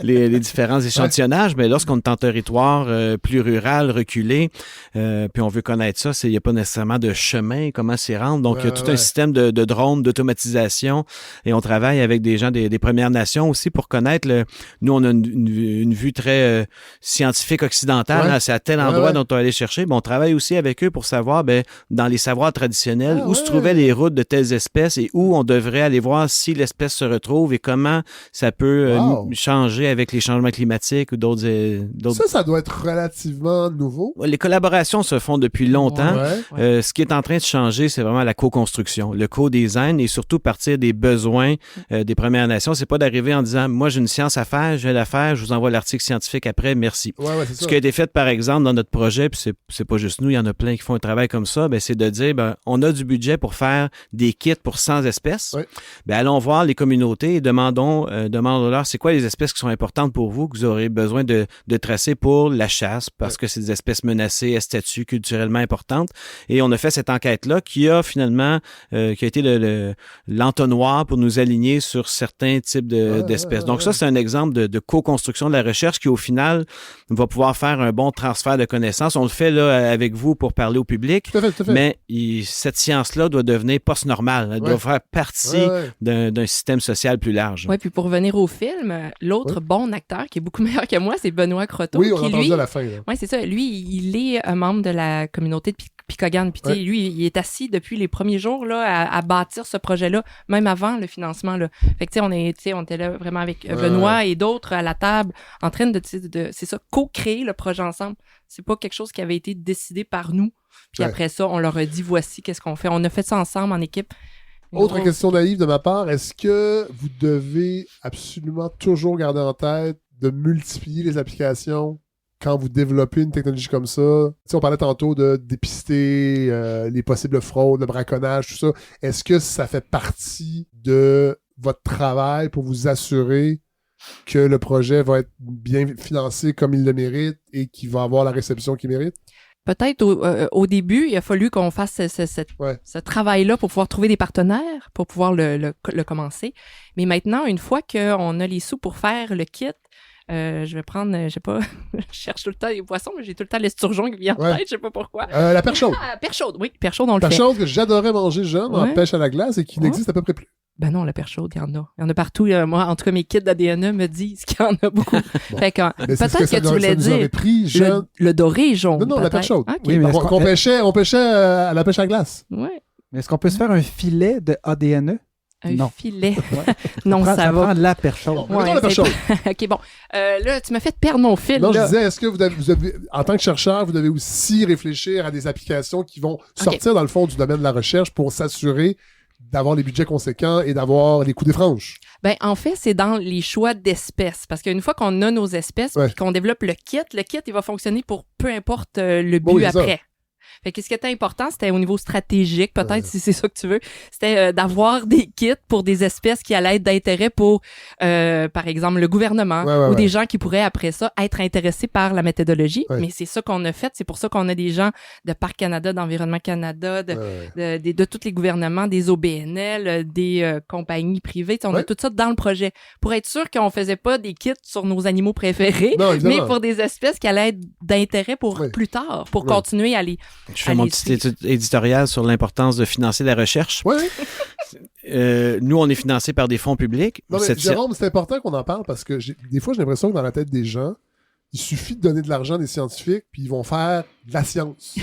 les différents échantillonnages, mais lorsqu'on est en territoire plus rural, reculé, puis on veut connaître ça, il n'y a pas nécessairement de chemin, comment s'y rendre. Donc, il y a tout un système de drones, d'automatisation, et on travaille avec des gens des Premières Nations aussi pour connaître nous on a une vue très scientifique occidentale, c'est à tel endroit dont on va aller chercher, mais on travaille aussi avec eux pour savoir dans les savoirs traditionnels où se trouvaient les routes de telles espèces et où on devrait aller voir si l'espèce se retrouve et comment ça peut changer avec les changements climatiques ou d'autres. Ça doit être relativement nouveau. Les collaborations se font depuis longtemps. Ce qui est en train de changer, c'est vraiment la co-construction, le co-design et surtout partir des besoins des Premières Nations. C'est pas d'arriver en disant, moi, j'ai une science à faire, je vais la faire, je vous envoie l'article scientifique après, merci. C'est Ce qui a été fait, par exemple, dans notre projet, puis c'est pas juste nous, il y en a plein qui font un travail comme ça, c'est de dire, on a du budget pour faire des kits pour 100 espèces. Allons voir les communautés et demandons-leur, c'est quoi les espèces qui sont importantes pour vous, que vous aurez besoin de tracer pour la chasse, parce que c'est des espèces menacées, à statut culturellement importante. Et on a fait cette enquête-là qui a finalement, qui a été l'entonnoir pour nous aligner sur certains types d'espèces. Donc ça, c'est un exemple de co-construction de la recherche qui, au final, va pouvoir faire un bon transfert de connaissances. On le fait là avec vous pour parler au public, tout à fait. Mais cette science-là doit devenir post-normale. Elle doit faire partie d'un système social plus large. Oui, puis pour revenir au film, l'autre bon acteur qui est beaucoup meilleur que moi, c'est Benoît Croteau. Oui, on l'a entendu à la fin. Oui, c'est ça. Lui, il est un membre de la communauté de Picogan. Puis lui, il est assis depuis les premiers jours là, à bâtir ce projet-là, même avant le financement. Là. Fait que on était là vraiment avec Benoît et d'autres à la table en train de c'est ça, co-créer le projet ensemble. C'est pas quelque chose qui avait été décidé par nous. Puis après ça, on leur a dit voici qu'est-ce qu'on fait. On a fait ça ensemble en équipe. Autre question naïve de ma part, est-ce que vous devez absolument toujours garder en tête de multiplier les applications quand vous développez une technologie comme ça? On parlait tantôt de dépister les possibles fraudes, le braconnage, tout ça. Est-ce que ça fait partie de votre travail pour vous assurer que le projet va être bien financé comme il le mérite et qu'il va avoir la réception qu'il mérite? Peut-être au début, il a fallu qu'on fasse ce travail-là pour pouvoir trouver des partenaires, pour pouvoir le commencer. Mais maintenant, une fois qu'on a les sous pour faire le kit, je vais prendre, je sais pas, je cherche tout le temps les poissons, mais j'ai tout le temps l'esturgeon qui vient en tête, je sais pas pourquoi. La perche chaude. Perche chaude, oui, perche chaude, on le fait. Perche chaude que j'adorais manger jeune en pêche à la glace et qui n'existe à peu près plus. Ben non, la perche chaude, il y en a. Il y en a partout. Moi, en tout cas, mes kits d'ADN me disent qu'il y en a beaucoup. Fait que, peut-être que tu voulais dire le doré jaune. Non, la perche chaude. Okay. Oui, mais on pêchait à la pêche à glace. Ouais. Mais est-ce qu'on peut se faire un filet de ADN? Un filet. Non, ça va. prend la perche chaude. Mettons la perche chaude. OK, bon. Là, tu m'as fait perdre mon fil. Non, là. je disais, est-ce que vous avez, en tant que chercheur, vous devez aussi réfléchir à des applications qui vont sortir, dans le fond, du domaine de la recherche pour s'assurer d'avoir les budgets conséquents et d'avoir les coûts des franges? Ben, en fait, c'est dans les choix d'espèces. Parce qu'une fois qu'on a nos espèces et qu'on développe le kit, il va fonctionner pour peu importe le but après. Fait que ce qui était important, c'était au niveau stratégique, peut-être, si c'est ça que tu veux, c'était d'avoir des kits pour des espèces qui allaient être d'intérêt pour, par exemple, le gouvernement ou des gens qui pourraient, après ça, être intéressés par la méthodologie. Mais c'est ça qu'on a fait. C'est pour ça qu'on a des gens de Parc Canada, d'Environnement Canada, de tous les gouvernements, des OBNL, des compagnies privées. T'sais, on a tout ça dans le projet pour être sûr qu'on faisait pas des kits sur nos animaux préférés, mais pour des espèces qui allaient être d'intérêt pour plus tard, pour continuer à les... Je fais mon petit éditorial sur l'importance de financer la recherche. Oui. Nous, on est financé par des fonds publics. Non, mais Jérôme, c'est important qu'on en parle parce que des fois, j'ai l'impression que dans la tête des gens, il suffit de donner de l'argent à des scientifiques puis ils vont faire de la science.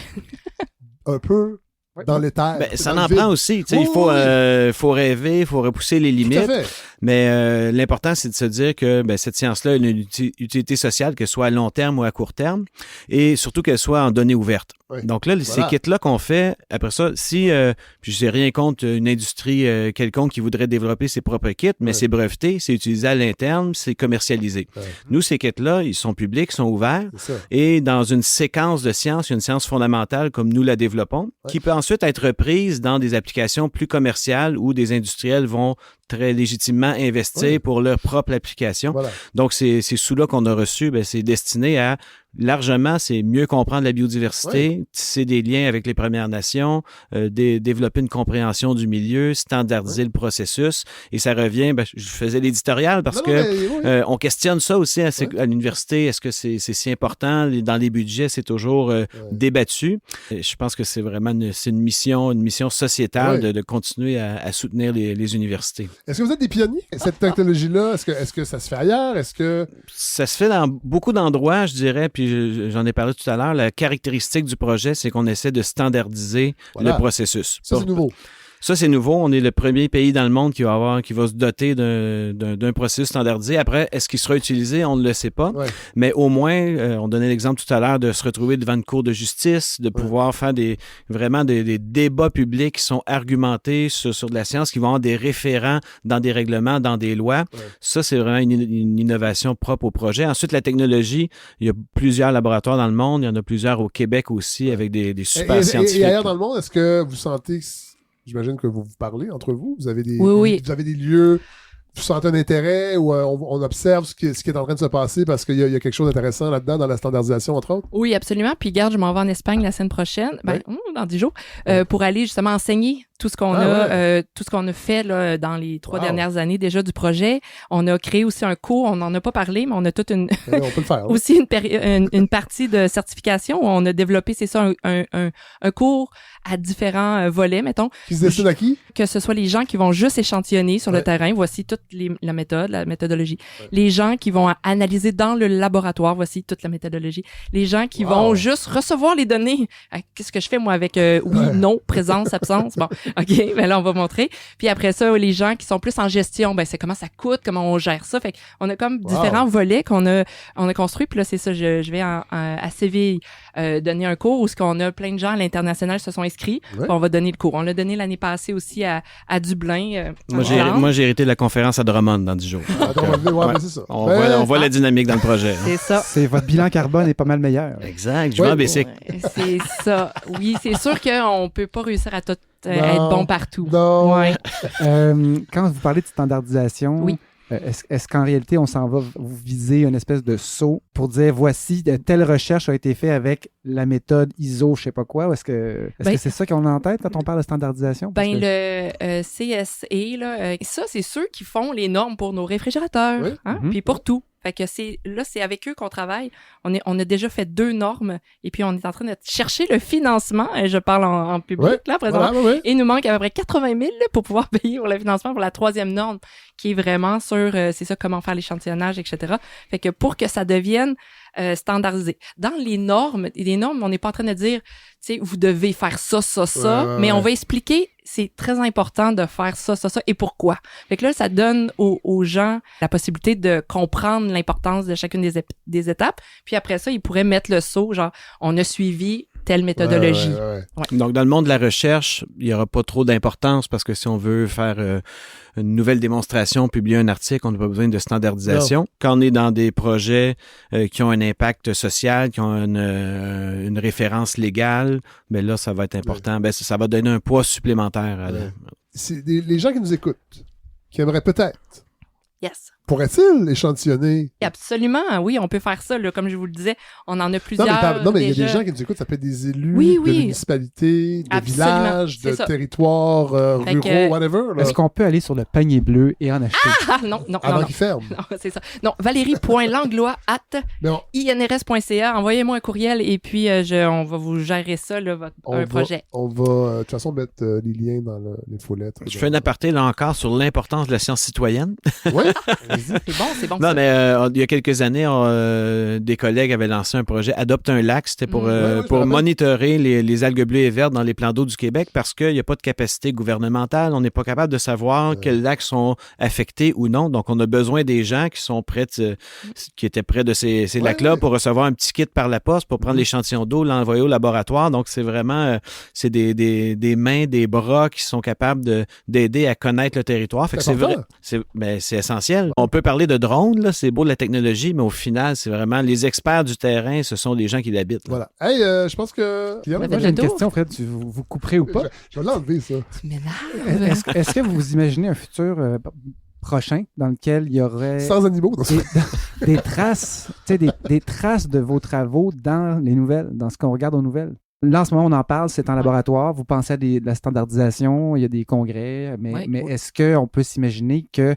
Un peu dans l'éther. Ben, ça dans en le vide. prend aussi. Tu sais, Oui, il faut rêver, il faut repousser les Tout à limites. fait. Mais l'important, c'est de se dire que cette science-là a une utilité sociale, que ce soit à long terme ou à court terme, et surtout qu'elle soit en données ouvertes. Oui. Donc là, ces kits-là qu'on fait, après ça, si, puis je n'ai rien contre une industrie quelconque qui voudrait développer ses propres kits, mais c'est breveté, c'est utilisé à l'interne, c'est commercialisé. Ouais. Nous, ces kits-là, ils sont publics, ils sont ouverts, C'est ça. et dans une séquence de sciences, il y a une science fondamentale comme nous la développons, qui peut ensuite être reprise dans des applications plus commerciales où des industriels vont très légitimement investir pour leur propre application. Voilà. Donc, ces sous-là qu'on a reçus, c'est destiné à largement, c'est mieux comprendre la biodiversité, tisser des liens avec les Premières Nations, développer une compréhension du milieu, standardiser le processus. Et ça revient, je faisais l'éditorial parce on questionne ça aussi à l'université. Est-ce que c'est si important? Dans les budgets, c'est toujours débattu. Et je pense que c'est vraiment une mission sociétale de continuer à soutenir les universités. Est-ce que vous êtes des pionniers? Cette technologie-là, est-ce que ça se fait ailleurs? Est-ce que... Ça se fait dans beaucoup d'endroits, je dirais, puis j'en ai parlé tout à l'heure. La caractéristique du projet, c'est qu'on essaie de standardiser le processus. Ça, c'est nouveau. Ça, c'est nouveau. On est le premier pays dans le monde qui va se doter d'un processus standardisé. Après, est-ce qu'il sera utilisé? On ne le sait pas. Ouais. Mais au moins, on donnait l'exemple tout à l'heure de se retrouver devant une cour de justice, de pouvoir faire vraiment des débats publics qui sont argumentés sur de la science, qui vont avoir des référents dans des règlements, dans des lois. Ouais. Ça, c'est vraiment une innovation propre au projet. Ensuite, la technologie, il y a plusieurs laboratoires dans le monde. Il y en a plusieurs au Québec aussi avec des super scientifiques. Et ailleurs dans le monde, est-ce que vous sentez... J'imagine que vous parlez entre vous. Vous avez des lieux, vous sentez un intérêt ou on observe ce qui est en train de se passer parce qu'il y a quelque chose d'intéressant là-dedans dans la standardisation, entre autres? Oui, absolument. Puis garde, je m'en vais en Espagne la semaine prochaine, dans 10 jours, pour aller justement enseigner tout ce qu'on tout ce qu'on a fait là, dans les 3 dernières années déjà du projet. On a créé aussi un cours, on n'en a pas parlé, mais on a toute une on peut le faire, aussi une partie de certification où on a développé, c'est ça, un cours à différents volets, mettons. Qui se destine à qui? Que ce soit les gens qui vont juste échantillonner sur le terrain, voici toute la méthodologie. Les gens qui vont analyser dans le laboratoire, voici toute la méthodologie. Les gens qui vont juste recevoir les données. Qu'est-ce que je fais, moi, avec non, présence, absence? Bon, OK, ben là, on va montrer. Puis après ça, les gens qui sont plus en gestion, c'est comment ça coûte, comment on gère ça. Fait qu'on a comme différents volets qu'on a construits. Puis là, c'est ça, je vais à Séville donner un cours où on a plein de gens à l'international se sont inscrits. On va donner le cours. On l'a donné l'année passée aussi à Dublin. Moi, j'ai hérité de la conférence à Drummond dans 10 jours. C'est ça. On voit la dynamique dans le projet. C'est ça. C'est votre bilan carbone est pas mal meilleur. Exact. Je vais en basic. C'est ça. Oui, c'est sûr qu'on peut pas réussir à tout être bon partout. Non. Ouais. Quand vous parlez de standardisation, est-ce qu'en réalité, on s'en va vous viser une espèce de saut pour dire voici, telle recherche a été faite avec la méthode ISO, je sais pas quoi? Ou est-ce que c'est ça qu'on a en tête quand on parle de standardisation? Le CSE, là, ça, c'est ceux qui font les normes pour nos réfrigérateurs, puis pour tout. Fait que c'est avec eux qu'on travaille. On a déjà fait 2 normes et puis on est en train de chercher le financement. Je parle en public là présentement. Et il nous manque à peu près 80 000 pour pouvoir payer pour le financement pour la 3e norme qui est vraiment sur c'est ça, comment faire l'échantillonnage, etc. Fait que pour que ça devienne standardisé. Dans les normes, on n'est pas en train de dire, tu sais, vous devez faire ça, mais on va expliquer, c'est très important de faire ça et pourquoi. Fait que là, ça donne aux gens la possibilité de comprendre l'importance de chacune des étapes, puis après ça, ils pourraient mettre le saut, genre, on a suivi telle méthodologie. Donc, dans le monde de la recherche, il n'y aura pas trop d'importance parce que si on veut faire une nouvelle démonstration, publier un article, on n'a pas besoin de standardisation. Non. Quand on est dans des projets qui ont un impact social, qui ont une référence légale, ben là, ça va être important. Ben, ça va donner un poids supplémentaire. C'est les gens qui nous écoutent, qui aimeraient peut-être. Yes. Pourrait-il échantillonner? Absolument, oui, on peut faire ça. Là, comme je vous le disais, on en a plusieurs. Non, mais il y a des gens qui nous écoutent, ça peut être des élus de municipalités, de villages, de territoires ruraux, whatever. Là. Est-ce qu'on peut aller sur le panier bleu et en acheter? Non. Avant qu'il ferme. Non, c'est ça. Non, valérie.langlois@inrs.ca. Envoyez-moi un courriel et puis on va vous gérer ça, là, un projet. On va, de toute façon, mettre les liens dans l'infolettre. Je fais un aparté, là encore, sur l'importance de la science citoyenne. Oui. C'est bon. Non, ça. mais il y a quelques années, des collègues avaient lancé un projet Adopte un lac. C'était pour, Ouais, je me pour rappelle. monitorer les algues bleues et vertes dans les plans d'eau du Québec parce qu'il n'y a pas de capacité gouvernementale. On n'est pas capable de savoir quels lacs sont affectés ou non. Donc, on a besoin des gens qui sont près qui étaient près de ces lacs-là pour recevoir un petit kit par la poste pour prendre l'échantillon d'eau, l'envoyer au laboratoire. Donc, c'est vraiment c'est des mains, des bras qui sont capables d'aider à connaître le territoire. Fait que c'est vrai. C'est essentiel. On peut parler de drones, là, c'est beau de la technologie, mais au final, c'est vraiment les experts du terrain, ce sont des gens qui l'habitent. Là. Voilà. Hey, je pense que... On a Moi, fait j'ai une le tour. question, Fred. Vous couperez ou pas? Je vais l'enlever, ça. Tu m'énerves. Est-ce que vous imaginez un futur prochain dans lequel il y aurait Sans animaux. dans ça. des traces, tu sais, des traces de vos travaux dans les nouvelles, dans ce qu'on regarde aux nouvelles? Là, en ce moment, on en parle, c'est en laboratoire. Vous pensez à de la standardisation, il y a des congrès, mais est-ce qu'on peut s'imaginer que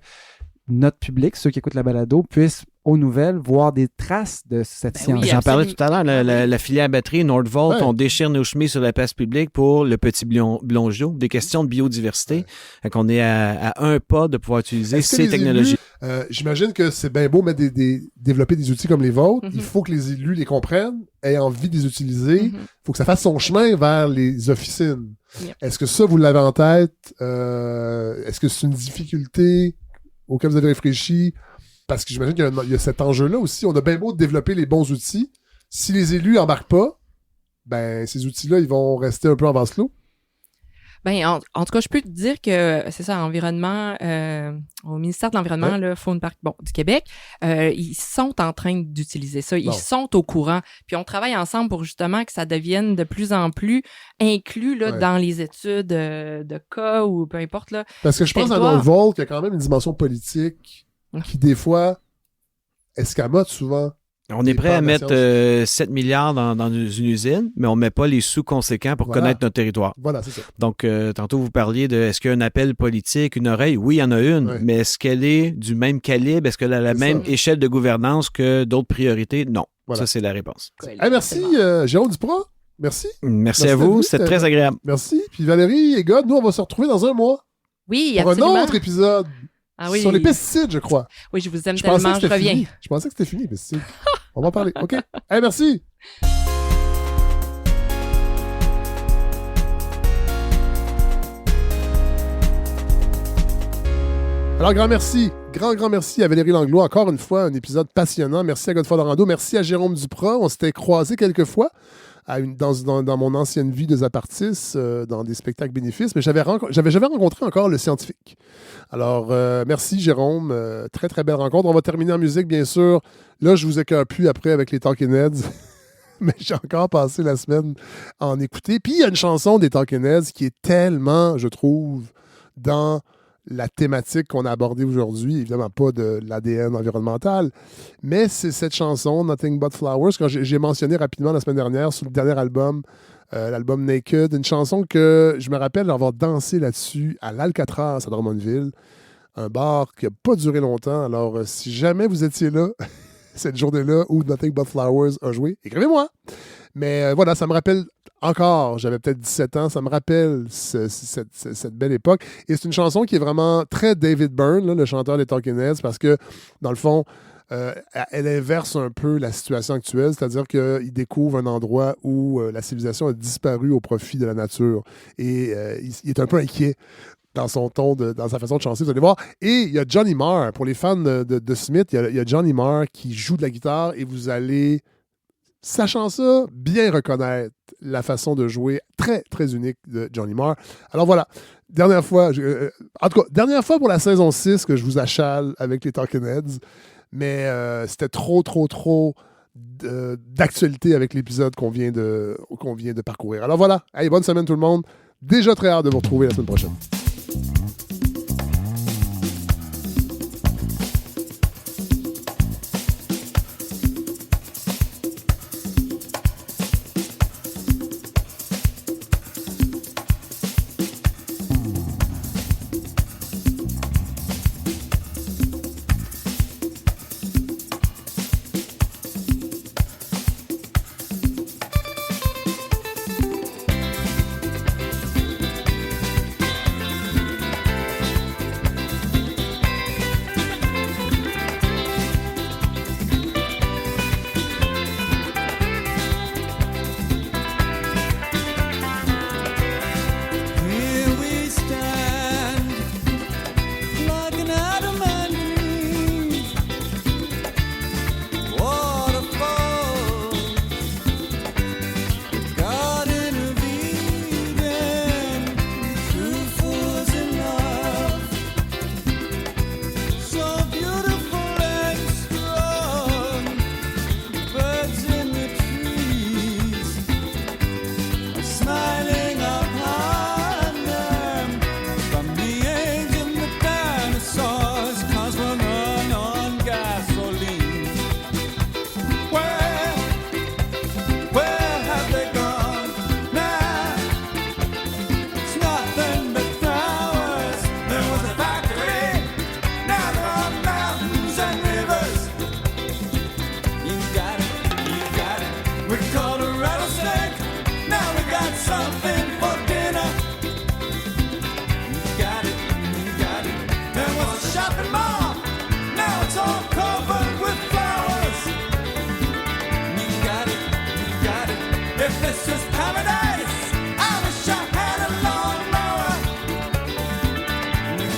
notre public, ceux qui écoutent la balado, puissent aux nouvelles voir des traces de cette science? oui, J'en parlais absolument. tout à l'heure, la filière batterie, Nordvolt, Ouais. on déchire nos chemises sur la place publique pour le petit blongeau, des questions de biodiversité. Fait qu'on est à un pas de pouvoir utiliser Est-ce que ces les technologies. élus, j'imagine que c'est bien beau mettre développer des outils comme les vôtres. Mhm. Il faut que les élus les comprennent, aient envie de les utiliser. Il Mhm. faut que ça fasse son chemin vers les officines. Yep. Est-ce que ça, vous l'avez en tête? Est-ce que c'est une difficulté auquel vous avez réfléchi? Parce que j'imagine qu'il y a cet enjeu-là aussi. On a bien beau de développer les bons outils. Si les élus embarquent pas, ben ces outils-là, ils vont rester un peu en vase clos. Ben, en tout cas, je peux te dire que c'est ça, environnement, au ministère de l'Environnement, Ouais. là, Faune Parc du Québec, ils sont en train d'utiliser ça. Ils Bon. sont au courant. Puis on travaille ensemble pour justement que ça devienne de plus en plus inclus là, Ouais. dans les études de cas ou peu importe. Là. Parce que je pense à Territoire. Nordvolt qu'il y a quand même une dimension politique qui, des fois, escamote souvent. On est Des prêt à plans de mettre 7 milliards dans une usine, mais on ne met pas les sous conséquents pour Voilà. connaître notre territoire. Voilà, c'est ça. Donc, tantôt, vous parliez de est-ce qu'il y a un appel politique, une oreille? Oui, il y en a une, Ouais. mais est-ce qu'elle est du même calibre? Est-ce qu'elle a la C'est même ça. échelle de gouvernance que d'autres priorités? Non. Voilà. Ça, c'est la réponse. Hey, merci, Jérôme Duprat. Merci. Merci Merci à vous, d'être venu, c'était très agréable. Merci. Puis Valérie et God, nous, on va se retrouver dans un mois Oui, pour absolument. un autre épisode Ah oui. sur les pesticides, je crois. Oui, je vous aime Je pensais tellement, que je c'était reviens. fini. Je pensais que c'était fini, les pesticides. On va en parler. OK. Hey, merci. Alors, grand merci à Valérie Langlois. Encore une fois, un épisode passionnant. Merci à Godefroy Dorando. Merci à Jérôme Duprat. On s'était croisés quelques fois dans mon ancienne vie de Zapartis, dans des spectacles bénéfices, mais j'avais jamais rencontré encore le scientifique. Alors, merci Jérôme. Très, très belle rencontre. On va terminer en musique, bien sûr. Là, je vous écœure plus après avec les Talking Heads. Mais j'ai encore passé la semaine à en écouter. Puis il y a une chanson des Talking Heads qui est tellement, je trouve, dans la thématique qu'on a abordée aujourd'hui, évidemment pas de l'ADN environnemental, mais c'est cette chanson, Nothing But Flowers, que j'ai mentionné rapidement la semaine dernière sur le dernier album, l'album Naked, une chanson que je me rappelle avoir dansé là-dessus à l'Alcatraz à Drummondville, un bar qui n'a pas duré longtemps. Alors, si jamais vous étiez là, cette journée-là où Nothing But Flowers a joué, écrivez-moi! Mais voilà, ça me rappelle encore, j'avais peut-être 17 ans, ça me rappelle cette belle époque. Et c'est une chanson qui est vraiment très David Byrne, là, le chanteur des Talking Heads, parce que, dans le fond, elle inverse un peu la situation actuelle, c'est-à-dire qu'il découvre un endroit où la civilisation a disparu au profit de la nature. Et il est un peu inquiet dans son ton, dans sa façon de chanter, vous allez voir. Et il y a Johnny Marr, pour les fans de Smith, il y a Johnny Marr qui joue de la guitare et vous allez, sachant ça, bien reconnaître la façon de jouer très, très unique de Johnny Marr. Alors voilà, dernière fois pour la saison 6 que je vous achale avec les Talking Heads, mais c'était trop d'actualité avec l'épisode qu'on vient de parcourir. Alors voilà, hey, bonne semaine tout le monde. Déjà très hâte de vous retrouver la semaine prochaine.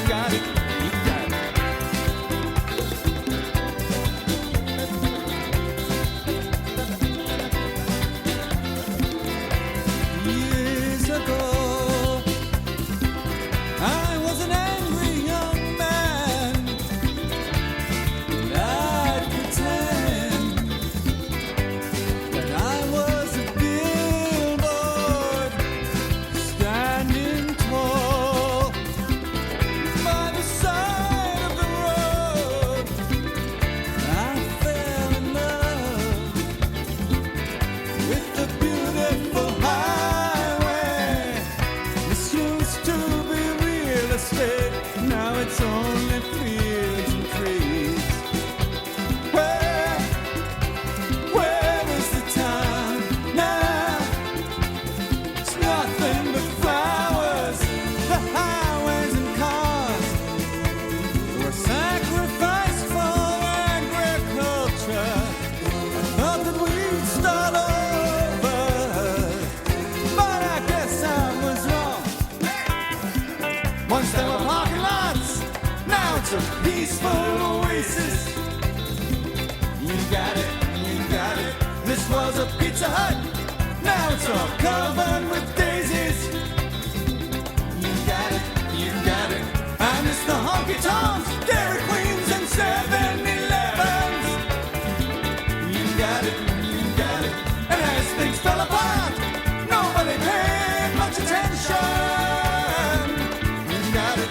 got it, you got it. Years ago, I was an angry young man, and I'd pretend that I was a billboard standing tall by the side of the road. I fell in love with the beautiful highway. This used to be real estate, now it's only fields and trees. Where is the town now? It's nothing but flowers, the highways and cars were sacrificed for agriculture. I thought that we'd start over, but I guess I was wrong. Once there were parking lots, now it's a peaceful oasis. You got it, you got it. This was a Pizza Hut, now it's all covered with daisies. You got it, you got it. I miss the honky tonks, Dairy Queens, and 7-Elevens. You got it, you got it. And as things fell apart, nobody paid much attention. You got it,